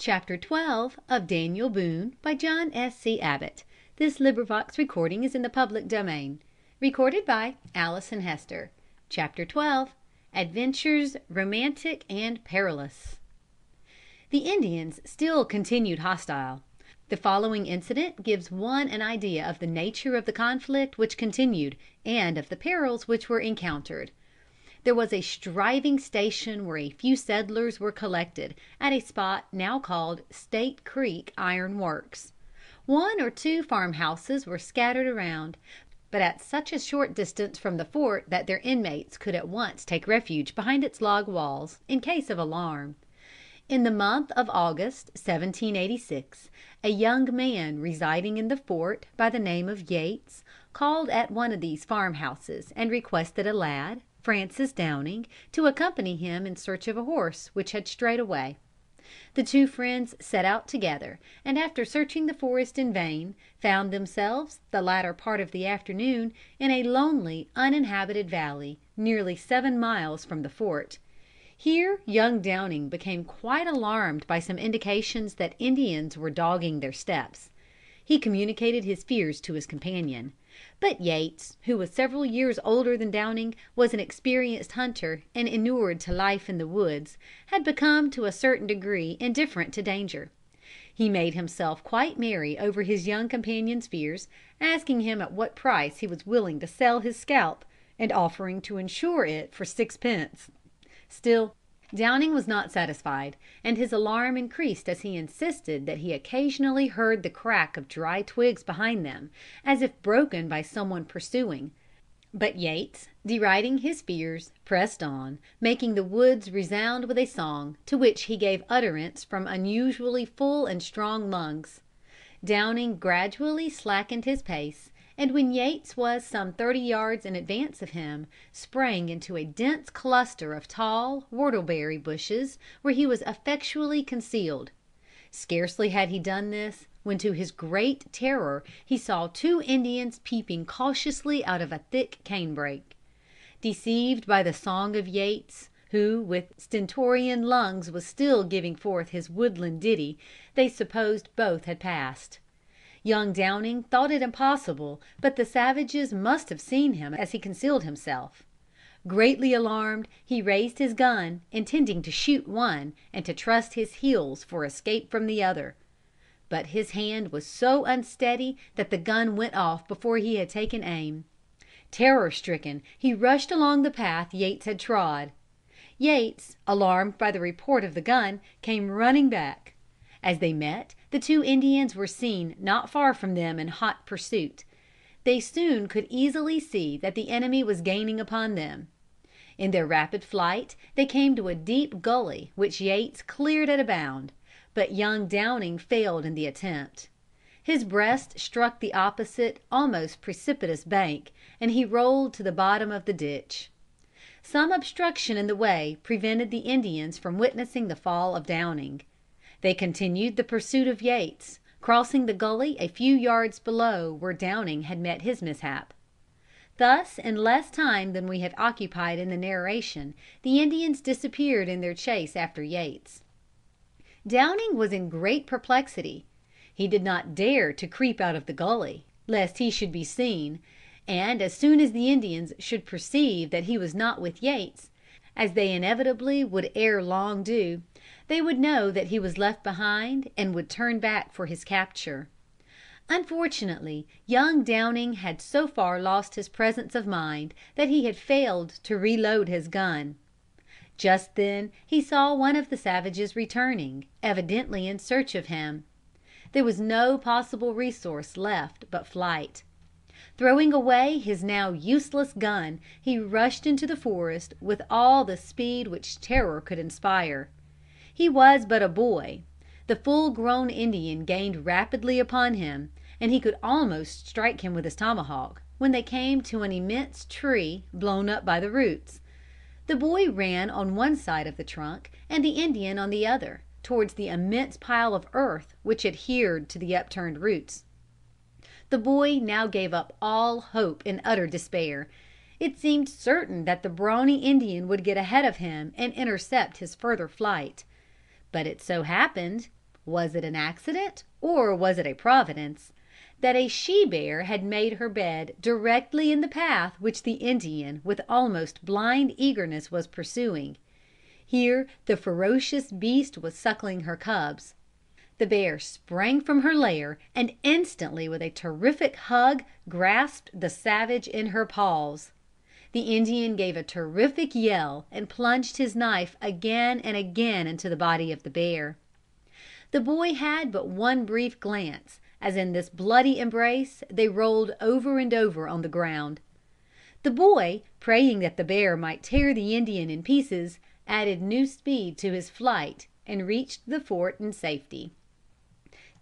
Chapter 12 of Daniel Boone by John S. C. Abbott. This recording is in the public domain. Recorded by Allison Hester. Chapter 12. Adventures Romantic and Perilous. The Indians still continued hostile. The following incident gives one an idea of the nature of the conflict which continued, and of the perils which were encountered. There was a striving station where a few settlers were collected, at a spot now called State Creek Iron Works. One or two farmhouses were scattered around, but at such a short distance from the fort that their inmates could at once take refuge behind its log walls, in case of alarm. In the month of August, 1786, a young man residing in the fort, by the name of Yates, called at one of these farmhouses and requested a lad, Francis Downing, to accompany him in search of a horse which had strayed away. The two friends set out together, and after searching the forest in vain, found themselves, the latter part of the afternoon, in a lonely, uninhabited valley, nearly 7 miles from the fort. Here young Downing became quite alarmed by some indications that Indians were dogging their steps. He communicated his fears to his companion. But Yates, who was several years older than Downing, was an experienced hunter, and inured to life in the woods, had become to a certain degree indifferent to danger. He made himself quite merry over his young companion's fears, asking him at what price he was willing to sell his scalp, and offering to insure it for 6d. Still Downing was not satisfied, and his alarm increased as he insisted that he occasionally heard the crack of dry twigs behind them, as if broken by some one pursuing. But Yates, deriding his fears, pressed on, making the woods resound with a song, to which he gave utterance from unusually full and strong lungs. Downing gradually slackened his pace, and when Yates was some 30 yards in advance of him, sprang into a dense cluster of tall whortleberry bushes, where he was effectually concealed. Scarcely had he done this, when to his great terror he saw 2 Indians peeping cautiously out of a thick canebrake. Deceived by the song of Yates, who with stentorian lungs was still giving forth his woodland ditty, they supposed both had passed. Young Downing thought it impossible, but the savages must have seen him as he concealed himself. Greatly alarmed, he raised his gun, intending to shoot one, and to trust his heels for escape from the other. But his hand was so unsteady that the gun went off before he had taken aim. Terror stricken, he rushed along the path Yates had trod. Yates, alarmed by the report of the gun, came running back. As they met, the 2 Indians were seen not far from them in hot pursuit. They soon could easily see that the enemy was gaining upon them. In their rapid flight they came to a deep gully which Yates cleared at a bound, but young Downing failed in the attempt. His breast struck the opposite, almost precipitous bank, and he rolled to the bottom of the ditch. Some obstruction in the way prevented the Indians from witnessing the fall of Downing. They continued the pursuit of Yates, crossing the gully a few yards below where Downing had met his mishap. Thus in less time than we have occupied in the narration, the Indians disappeared in their chase after Yates. Downing was in great perplexity. He did not dare to creep out of the gully, lest he should be seen, and as soon as the Indians should perceive that he was not with Yates, as they inevitably would ere long do, they would know that he was left behind and would turn back for his capture. Unfortunately, young Downing had so far lost his presence of mind that he had failed to reload his gun. Just then he saw one of the savages returning, evidently in search of him. There was no possible resource left but flight. Throwing away his now useless gun, he rushed into the forest with all the speed which terror could inspire. He was but a boy. The full-grown Indian gained rapidly upon him, and he could almost strike him with his tomahawk, when they came to an immense tree blown up by the roots. The boy ran on one side of the trunk, and the Indian on the other, towards the immense pile of earth which adhered to the upturned roots. The boy now gave up all hope in utter despair. It seemed certain that the brawny Indian would get ahead of him and intercept his further flight. But it so happened, was it an accident or was it a providence, that a she bear had made her bed directly in the path which the Indian with almost blind eagerness was pursuing. Here the ferocious beast was suckling her cubs. The bear sprang from her lair and instantly with a terrific hug grasped the savage in her paws. The Indian gave a terrific yell and plunged his knife again and again into the body of the bear. The boy had but one brief glance, as in this bloody embrace they rolled over and over on the ground. The boy, praying that the bear might tear the Indian in pieces, added new speed to his flight and reached the fort in safety.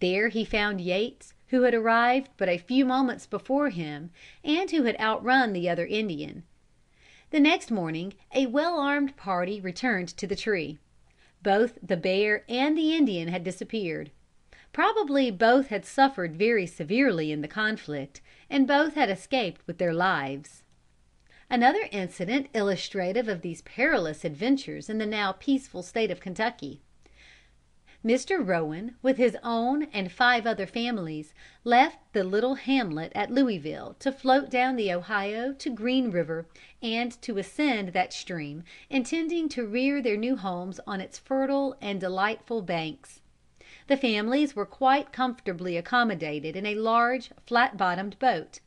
There he found Yates, who had arrived but a few moments before him, and who had outrun the other Indian. The next morning a well armed party returned to the tree. Both the bear and the Indian had disappeared. Probably both had suffered very severely in the conflict, and both had escaped with their lives. Another incident illustrative of these perilous adventures in the now peaceful state of Kentucky. Mr. Rowan, with his own and 5 other families, left the little hamlet at Louisville to float down the Ohio to Green River and to ascend that stream, intending to rear their new homes on its fertile and delightful banks. The families were quite comfortably accommodated in a large, flat bottomed boat.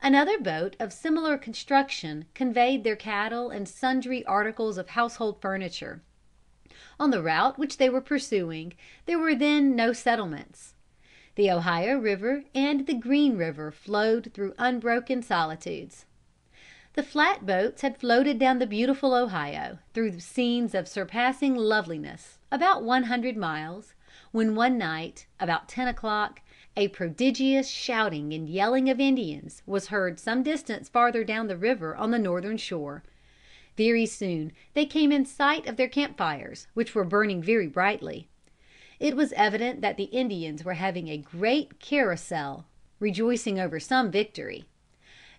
Another boat of similar construction conveyed their cattle and sundry articles of household furniture. On the route which they were pursuing there were then no settlements. The Ohio River and the Green River flowed through unbroken solitudes. The flat boats had floated down the beautiful Ohio, through scenes of surpassing loveliness, about 100 miles, when one night, about 10 o'clock, a prodigious shouting and yelling of Indians was heard some distance farther down the river on the northern shore. Very soon they came in sight of their camp fires, which were burning very brightly. It was evident that the Indians were having a great carousal, rejoicing over some victory.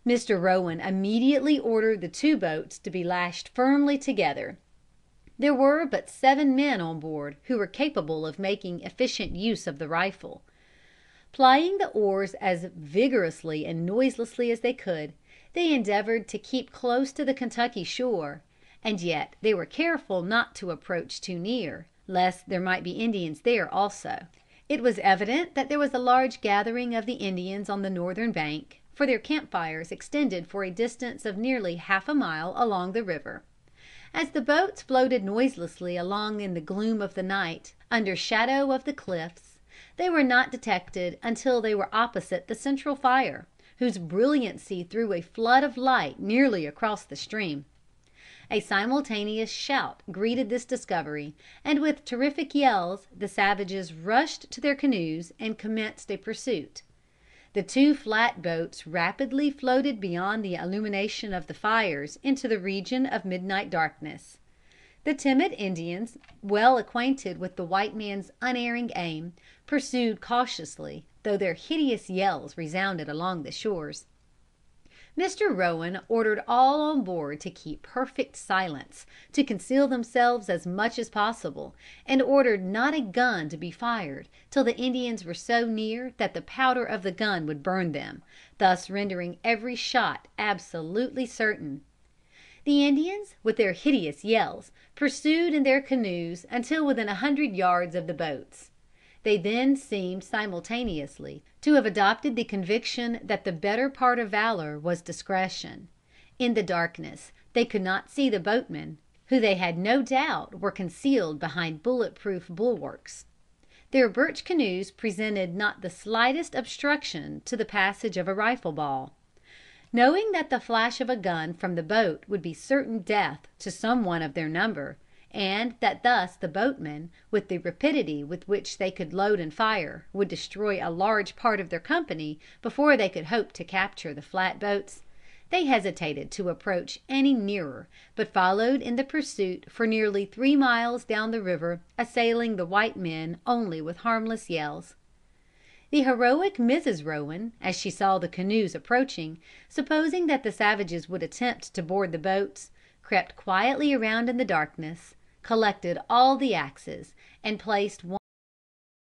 Mr. Rowan immediately ordered the 2 boats to be lashed firmly together. There were but 7 men on board who were capable of making efficient use of the rifle. Plying the oars as vigorously and noiselessly as they could, they endeavored to keep close to the Kentucky shore, and yet they were careful not to approach too near, lest there might be Indians there also. It was evident that there was a large gathering of the Indians on the northern bank, for their camp fires extended for a distance of nearly half a mile along the river. As the boats floated noiselessly along in the gloom of the night, under shadow of the cliffs, they were not detected until they were opposite the central fire, whose brilliancy threw a flood of light nearly across the stream. A simultaneous shout greeted this discovery, and with terrific yells the savages rushed to their canoes and commenced a pursuit. The 2 flat boats rapidly floated beyond the illumination of the fires into the region of midnight darkness. The timid Indians, well acquainted with the white man's unerring aim, pursued cautiously, though their hideous yells resounded along the shores. Mr. Rowan ordered all on board to keep perfect silence, to conceal themselves as much as possible, and ordered not a gun to be fired till the Indians were so near that the powder of the gun would burn them, thus rendering every shot absolutely certain. The Indians, with their hideous yells, pursued in their canoes until within 100 yards of the boats. They then seemed simultaneously to have adopted the conviction that the better part of valor was discretion. In the darkness they could not see the boatmen, who they had no doubt were concealed behind bullet-proof bulwarks. Their birch canoes presented not the slightest obstruction to the passage of a rifle ball. Knowing that the flash of a gun from the boat would be certain death to some one of their number, and that thus the boatmen, with the rapidity with which they could load and fire, would destroy a large part of their company before they could hope to capture the flat boats, they hesitated to approach any nearer, but followed in the pursuit for nearly 3 miles down the river, assailing the white men only with harmless yells. The heroic Mrs. Rowan, as she saw the canoes approaching, supposing that the savages would attempt to board the boats, crept quietly around in the darkness, collected all the axes, and placed one